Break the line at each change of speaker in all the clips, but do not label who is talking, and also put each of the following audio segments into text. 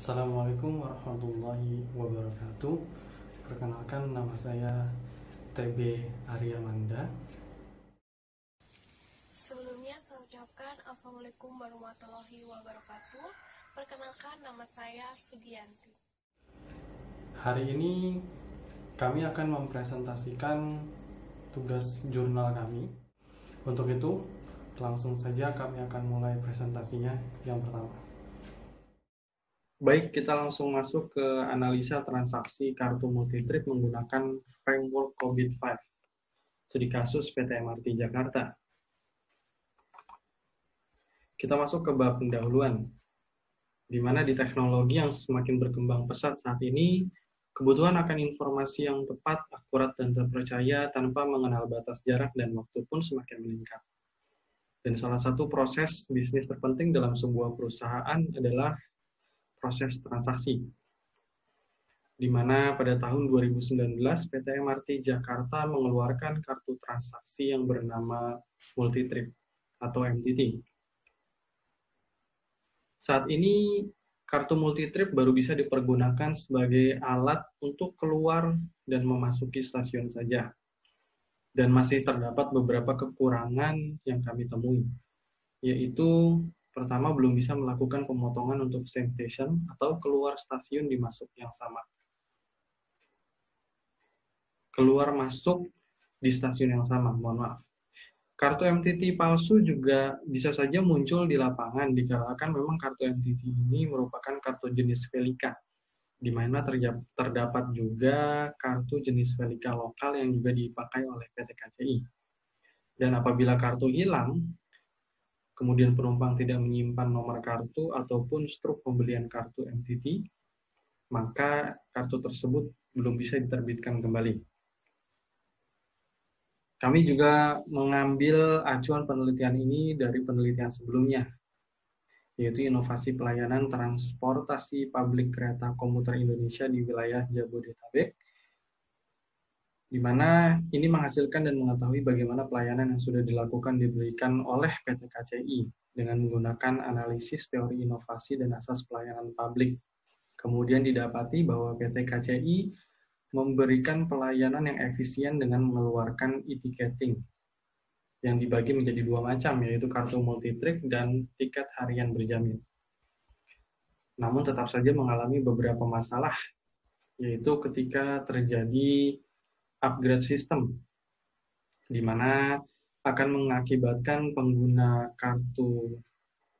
Assalamualaikum warahmatullahi wabarakatuh. Perkenalkan, nama saya TB Aryamanda.
Sebelumnya saya ucapkan Assalamualaikum warahmatullahi wabarakatuh. Perkenalkan, nama saya Sugianti.
Hari ini kami akan mempresentasikan tugas jurnal kami. Untuk itu, langsung saja kami akan mulai presentasinya yang pertama. Baik, kita langsung masuk ke analisa transaksi kartu multitrip menggunakan framework COVID-5. Studi kasus PT MRT Jakarta. Kita masuk ke bab pendahuluan, di mana di teknologi yang semakin berkembang pesat saat ini, kebutuhan akan informasi yang tepat, akurat, dan terpercaya tanpa mengenal batas jarak dan waktu pun semakin meningkat. Dan salah satu proses bisnis terpenting dalam sebuah perusahaan adalah proses transaksi, di mana pada tahun 2019 PT MRT Jakarta mengeluarkan kartu transaksi yang bernama Multitrip atau MTT. Saat ini kartu Multitrip baru bisa dipergunakan sebagai alat untuk keluar dan memasuki stasiun saja, dan masih terdapat beberapa kekurangan yang kami temui, yaitu pertama, belum bisa melakukan pemotongan untuk same station atau keluar stasiun di masuk yang sama. Keluar masuk di stasiun yang sama, mohon maaf. Kartu MTT palsu juga bisa saja muncul di lapangan dikarenakan memang kartu MTT ini merupakan kartu jenis Velika, di mana terdapat juga kartu jenis Velika lokal yang juga dipakai oleh PT KCI. Dan apabila kartu hilang, kemudian penumpang tidak menyimpan nomor kartu ataupun struk pembelian kartu MTT, maka kartu tersebut belum bisa diterbitkan kembali. Kami juga mengambil acuan penelitian ini dari penelitian sebelumnya, yaitu inovasi pelayanan transportasi publik kereta komuter Indonesia di wilayah Jabodetabek, di mana ini menghasilkan dan mengetahui bagaimana pelayanan yang sudah dilakukan diberikan oleh PT KCI dengan menggunakan analisis teori inovasi dan asas pelayanan publik. Kemudian didapati bahwa PT KCI memberikan pelayanan yang efisien dengan mengeluarkan e-ticketing yang dibagi menjadi dua macam, yaitu kartu multitrip dan tiket harian berjamin. Namun tetap saja mengalami beberapa masalah, yaitu ketika terjadi upgrade system, di mana akan mengakibatkan pengguna kartu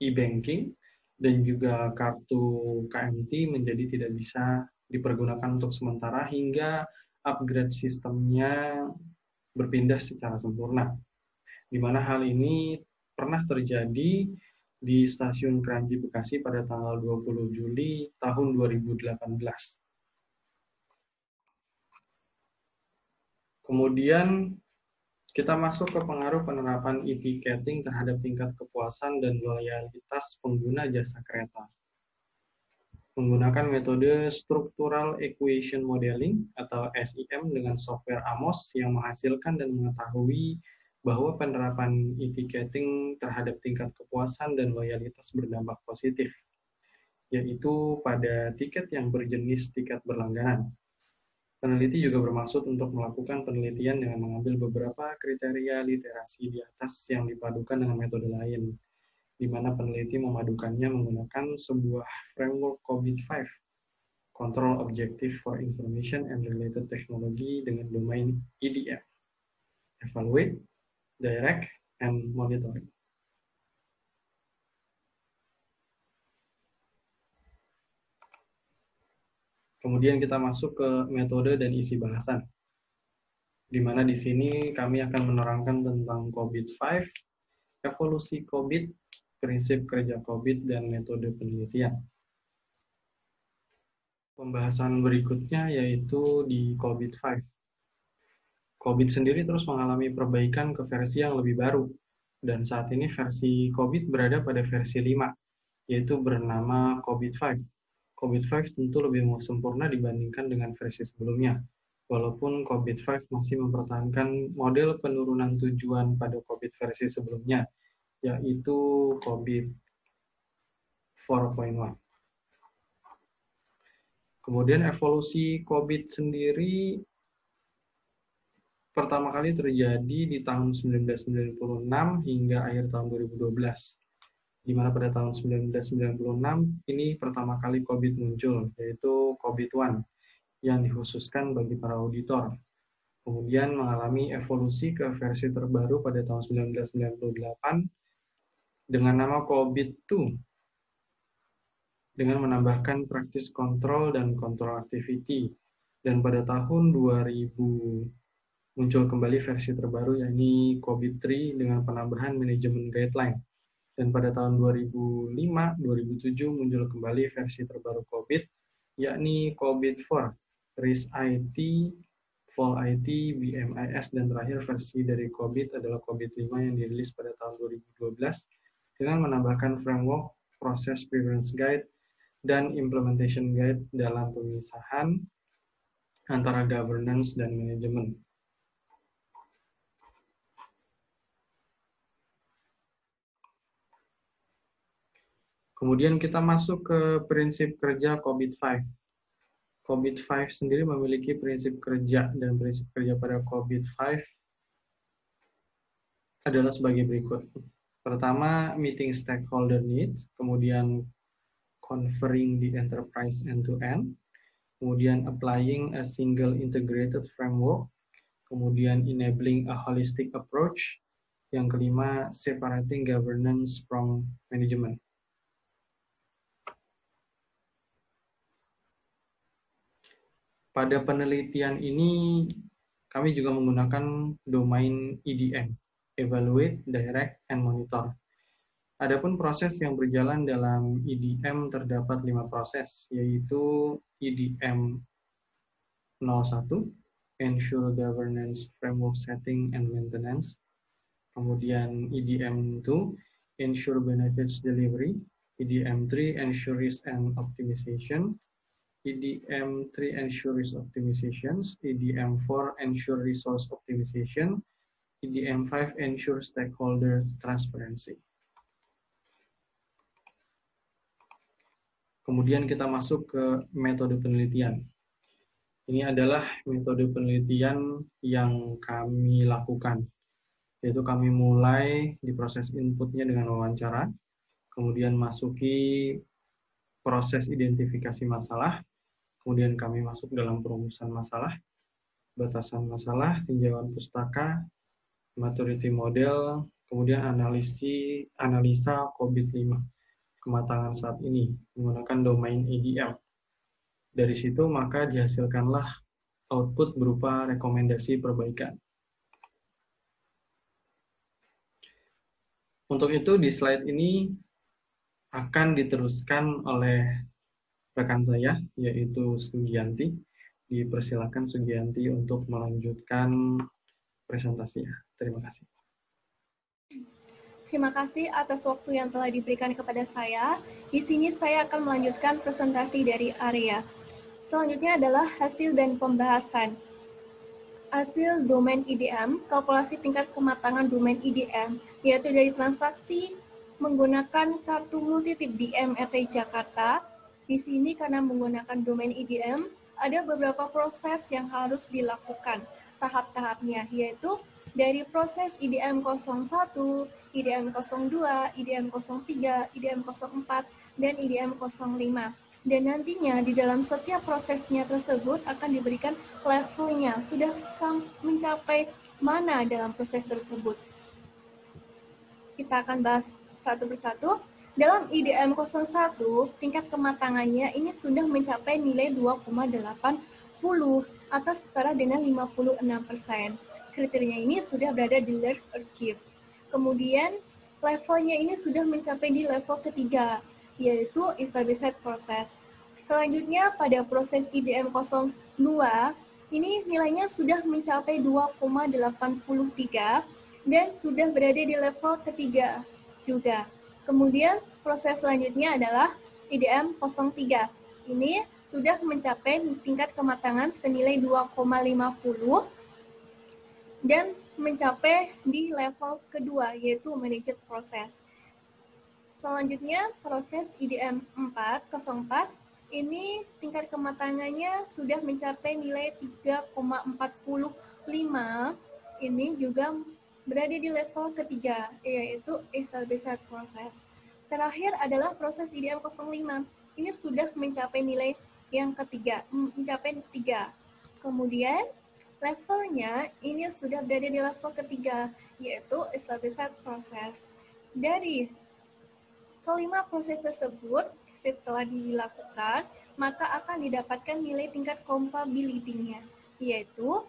e-banking dan juga kartu KMT menjadi tidak bisa dipergunakan untuk sementara hingga upgrade sistemnya berpindah secara sempurna. Di mana hal ini pernah terjadi di stasiun Kranji Bekasi pada tanggal 20 Juli tahun 2018. Kemudian kita masuk ke pengaruh penerapan e-ticketing terhadap tingkat kepuasan dan loyalitas pengguna jasa kereta. Menggunakan metode Structural Equation Modeling atau SEM dengan software AMOS yang menghasilkan dan mengetahui bahwa penerapan e-ticketing terhadap tingkat kepuasan dan loyalitas berdampak positif, yaitu pada tiket yang berjenis tiket berlangganan. Peneliti juga bermaksud untuk melakukan penelitian dengan mengambil beberapa kriteria literasi di atas yang dipadukan dengan metode lain, di mana peneliti memadukannya menggunakan sebuah framework COVID-5, Control Objective for Information and Related Technology dengan domain EDM, Evaluate, Direct, and Monitoring. Kemudian kita masuk ke metode dan isi bahasan, di mana di sini kami akan menerangkan tentang COVID-5, evolusi COVID, prinsip kerja COVID, dan metode penelitian. Pembahasan berikutnya yaitu di COVID-5. COVID sendiri terus mengalami perbaikan ke versi yang lebih baru, dan saat ini versi COVID berada pada versi 5, yaitu bernama COVID-5. COVID-5 tentu lebih sempurna dibandingkan dengan versi sebelumnya, walaupun COVID-5 masih mempertahankan model penurunan tujuan pada COVID versi sebelumnya, yaitu COVID 4.1. Kemudian evolusi COVID sendiri pertama kali terjadi di tahun 1996 hingga akhir tahun 2012. Di mana pada tahun 1996 ini pertama kali COVID muncul, yaitu COVID-1 yang dikhususkan bagi para auditor. Kemudian mengalami evolusi ke versi terbaru pada tahun 1998 dengan nama COVID-2 dengan menambahkan praktis kontrol dan kontrol activity. Dan pada tahun 2000 muncul kembali versi terbaru yakni COVID-3 dengan penambahan manajemen guideline. Dan pada tahun 2005-2007 muncul kembali versi terbaru COVID, yakni COVID-4, RIS-IT, FOL-IT, BMIS, dan terakhir versi dari COVID adalah COVID-5 yang dirilis pada tahun 2012 dengan menambahkan framework, proses preference guide, dan implementation guide dalam pemisahan antara governance dan manajemen. Kemudian kita masuk ke prinsip kerja COVID-5. COVID-5 sendiri memiliki prinsip kerja, dan prinsip kerja pada COVID-5 adalah sebagai berikut. Pertama, meeting stakeholder needs, kemudian conferring the enterprise end-to-end, kemudian applying a single integrated framework, kemudian enabling a holistic approach, yang kelima, separating governance from management. Pada penelitian ini, kami juga menggunakan domain EDM, Evaluate, Direct, and Monitor. Adapun proses yang berjalan dalam EDM terdapat 5 proses, yaitu EDM 01, Ensure Governance Framework Setting and Maintenance. Kemudian EDM 2, Ensure Benefits Delivery. EDM 3, Ensure Risk and Optimization. EDM 3, Ensure Risk Optimizations. EDM 4, Ensure Resource Optimization. EDM 5, Ensure Stakeholder Transparency. Kemudian kita masuk ke metode penelitian. Ini adalah metode penelitian yang kami lakukan, yaitu kami mulai di proses inputnya dengan wawancara, kemudian masuki proses identifikasi masalah, kemudian kami masuk dalam perumusan masalah, batasan masalah, tinjauan pustaka, maturity model, kemudian analisa COVID-5, kematangan saat ini, menggunakan domain EDM. Dari situ maka dihasilkanlah output berupa rekomendasi perbaikan. Untuk itu di slide ini akan diteruskan oleh rekan saya, yaitu Sugianti. Dipersilakan Sugianti untuk melanjutkan presentasinya. Terima kasih.
Terima kasih atas waktu yang telah diberikan kepada saya. Di sini saya akan melanjutkan presentasi dari Arya. Selanjutnya adalah hasil dan pembahasan. Hasil domain EDM, kalkulasi tingkat kematangan domain EDM, yaitu dari transaksi menggunakan kartu multitip di MRT Jakarta. Di sini karena menggunakan domain EDM, ada beberapa proses yang harus dilakukan tahap-tahapnya, yaitu dari proses IDM 01, IDM 02, IDM 03, IDM 04, dan IDM 05. Dan nantinya di dalam setiap prosesnya tersebut akan diberikan levelnya, sudah mencapai mana dalam proses tersebut. Kita akan bahas satu persatu. Dalam IDM 01, tingkat kematangannya ini sudah mencapai nilai 2,80 atau setara dengan 56%. Kriterianya ini sudah berada di Let's Achieve. Kemudian levelnya ini sudah mencapai di level ketiga, yaitu Established Process. Selanjutnya pada proses IDM 02, ini nilainya sudah mencapai 2,83 dan sudah berada di level ketiga juga. Kemudian proses selanjutnya adalah IDM 03. Ini sudah mencapai tingkat kematangan senilai 2,50 dan mencapai di level kedua, yaitu Managed Process. Selanjutnya proses IDM 04. ini tingkat kematangannya sudah mencapai nilai 3,45. Ini juga berada di level ketiga, yaitu established process. Terakhir adalah proses IDM 05. Ini sudah mencapai nilai yang ketiga, mencapai 3. Kemudian levelnya ini sudah berada di level ketiga, yaitu established process. Dari kelima proses tersebut setelah dilakukan, maka akan didapatkan nilai tingkat compatibility-nya, yaitu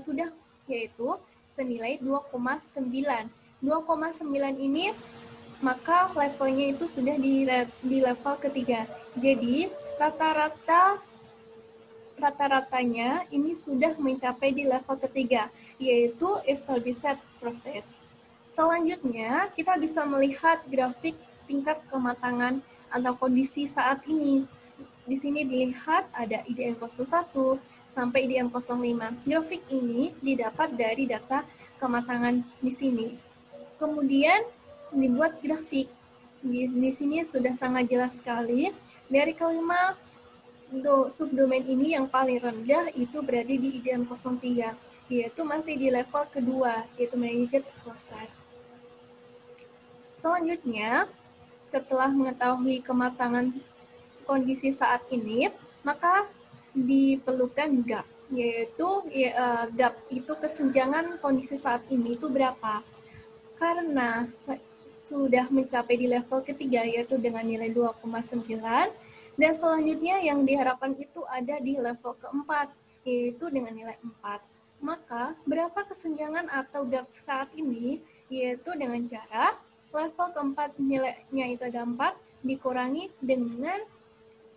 sudah yaitu senilai 2,9. 2,9 ini maka levelnya itu sudah di level ketiga. Jadi rata-ratanya ini sudah mencapai di level ketiga, yaitu established process. Selanjutnya, kita bisa melihat grafik tingkat kematangan atau kondisi saat ini. Di sini dilihat ada IDM 01 sampai IDM 05. Grafik ini didapat dari data kematangan di sini. Kemudian dibuat grafik. Di sini sudah sangat jelas sekali. Dari kelima subdomain ini yang paling rendah itu berada di IDM 03, yaitu masih di level kedua, yaitu managed process. Selanjutnya, setelah mengetahui kematangan kondisi saat ini, maka diperlukan gap, yaitu gap itu kesenjangan kondisi saat ini itu berapa. Karena sudah mencapai di level ketiga, yaitu dengan nilai 2,9, dan selanjutnya yang diharapkan itu ada di level keempat, yaitu dengan nilai 4. Maka berapa kesenjangan atau gap saat ini, yaitu dengan cara level keempat nilainya itu ada 4, dikurangi dengan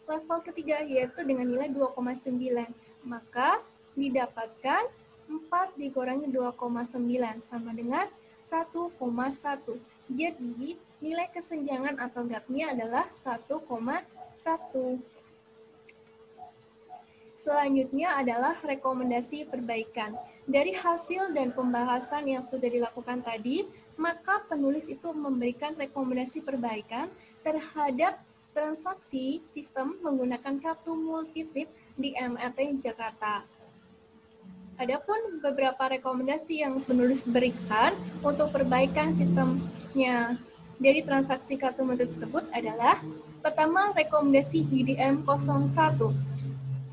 level ketiga, yaitu dengan nilai 2,9. Maka didapatkan 4 dikurangi 2,9 sama dengan 1,1. Jadi nilai kesenjangan atau gapnya adalah 1,1. Selanjutnya adalah rekomendasi perbaikan. Dari hasil dan pembahasan yang sudah dilakukan tadi, maka penulis itu memberikan rekomendasi perbaikan terhadap transaksi sistem menggunakan kartu multitip di MRT Jakarta. Adapun beberapa rekomendasi yang penulis berikan untuk perbaikan sistemnya dari transaksi kartu multitip tersebut adalah: pertama, rekomendasi IDM 01,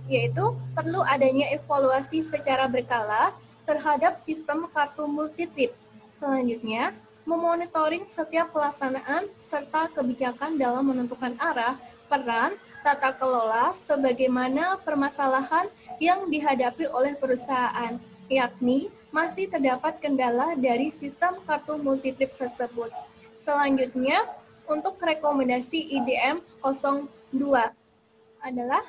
yaitu perlu adanya evaluasi secara berkala terhadap sistem kartu multitip. Selanjutnya, memonitoring setiap pelaksanaan serta kebijakan dalam menentukan arah, peran, tata kelola, sebagaimana permasalahan yang dihadapi oleh perusahaan, yakni masih terdapat kendala dari sistem kartu multitip tersebut. Selanjutnya, untuk rekomendasi IDM 02 adalah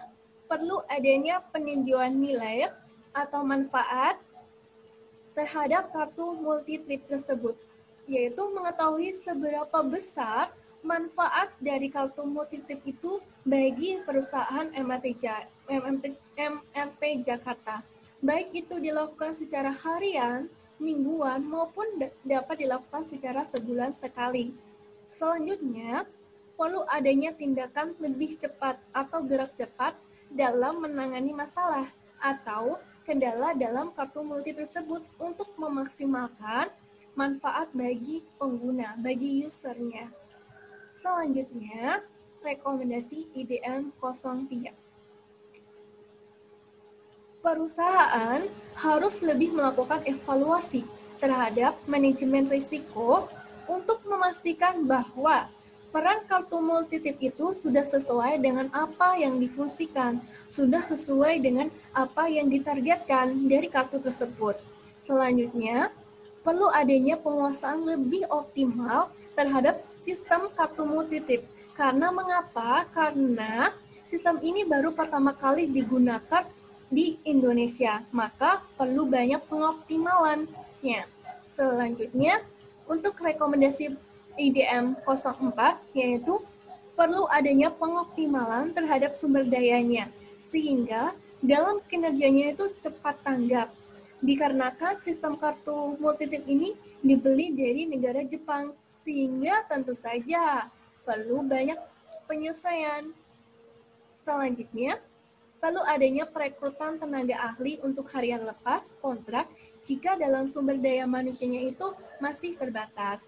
perlu adanya peninjauan nilai atau manfaat terhadap kartu multitip tersebut, yaitu mengetahui seberapa besar manfaat dari kartu multitip itu bagi perusahaan MRT Jakarta. Baik itu dilakukan secara harian, mingguan, maupun dapat dilakukan secara sebulan sekali. Selanjutnya, perlu adanya tindakan lebih cepat atau gerak cepat dalam menangani masalah atau kendala dalam kartu multi tersebut untuk memaksimalkan manfaat bagi pengguna, bagi usernya. Selanjutnya, rekomendasi IDM 03. Perusahaan harus lebih melakukan evaluasi terhadap manajemen risiko untuk memastikan bahwa peran kartu multitip itu sudah sesuai dengan apa yang difungsikan, sudah sesuai dengan apa yang ditargetkan dari kartu tersebut. Selanjutnya, perlu adanya penguasaan lebih optimal terhadap sistem kartu multitip. Karena mengapa? Karena sistem ini baru pertama kali digunakan di Indonesia, maka perlu banyak pengoptimalannya. Selanjutnya, untuk rekomendasi IDM 04, yaitu perlu adanya pengoptimalan terhadap sumber dayanya, sehingga dalam kinerjanya itu cepat tanggap. Dikarenakan sistem kartu multitip ini dibeli dari negara Jepang, sehingga tentu saja perlu banyak penyesuaian. Selanjutnya, perlu adanya perekrutan tenaga ahli untuk harian lepas kontrak jika dalam sumber daya manusianya itu masih terbatas.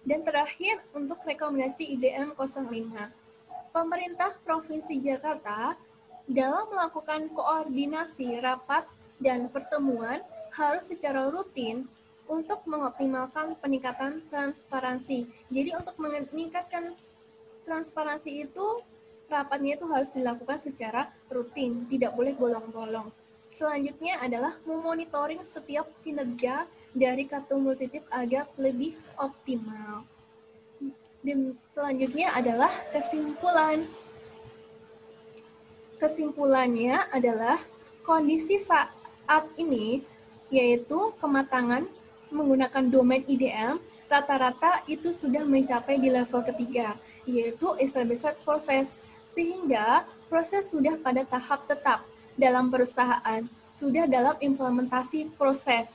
Dan terakhir, untuk rekomendasi IDM 05. Pemerintah Provinsi Jakarta dalam melakukan koordinasi rapat dan pertemuan harus secara rutin untuk mengoptimalkan peningkatan transparansi. Jadi untuk meningkatkan transparansi itu, rapatnya itu harus dilakukan secara rutin, tidak boleh bolong-bolong. Selanjutnya adalah memonitoring setiap kinerja dari kartu multitip agar lebih optimal. Dan selanjutnya adalah kesimpulan. Kesimpulannya adalah kondisi saat ini, yaitu kematangan menggunakan domain IDM, rata-rata itu sudah mencapai di level ketiga, yaitu established process, sehingga proses sudah pada tahap tetap dalam perusahaan, sudah dalam implementasi proses.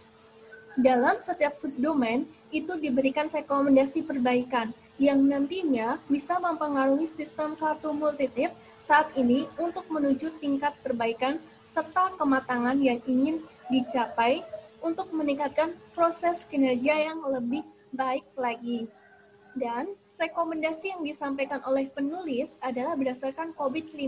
Dalam setiap subdomain, itu diberikan rekomendasi perbaikan yang nantinya bisa mempengaruhi sistem kartu multitip saat ini untuk menuju tingkat perbaikan serta kematangan yang ingin dicapai untuk meningkatkan proses kinerja yang lebih baik lagi. Dan rekomendasi yang disampaikan oleh penulis adalah berdasarkan COVID-5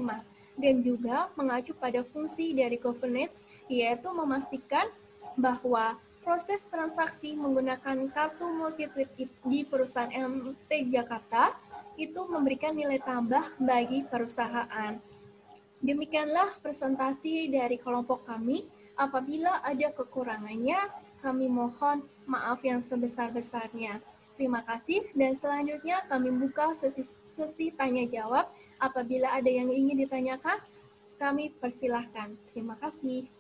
dan juga mengacu pada fungsi dari governance, yaitu memastikan bahwa proses transaksi menggunakan kartu multitip di perusahaan MT Jakarta itu memberikan nilai tambah bagi perusahaan. Demikianlah presentasi dari kelompok kami. Apabila ada kekurangannya, kami mohon maaf yang sebesar-besarnya. Terima kasih, dan selanjutnya kami buka sesi tanya-jawab. Apabila ada yang ingin ditanyakan, kami persilahkan. Terima kasih.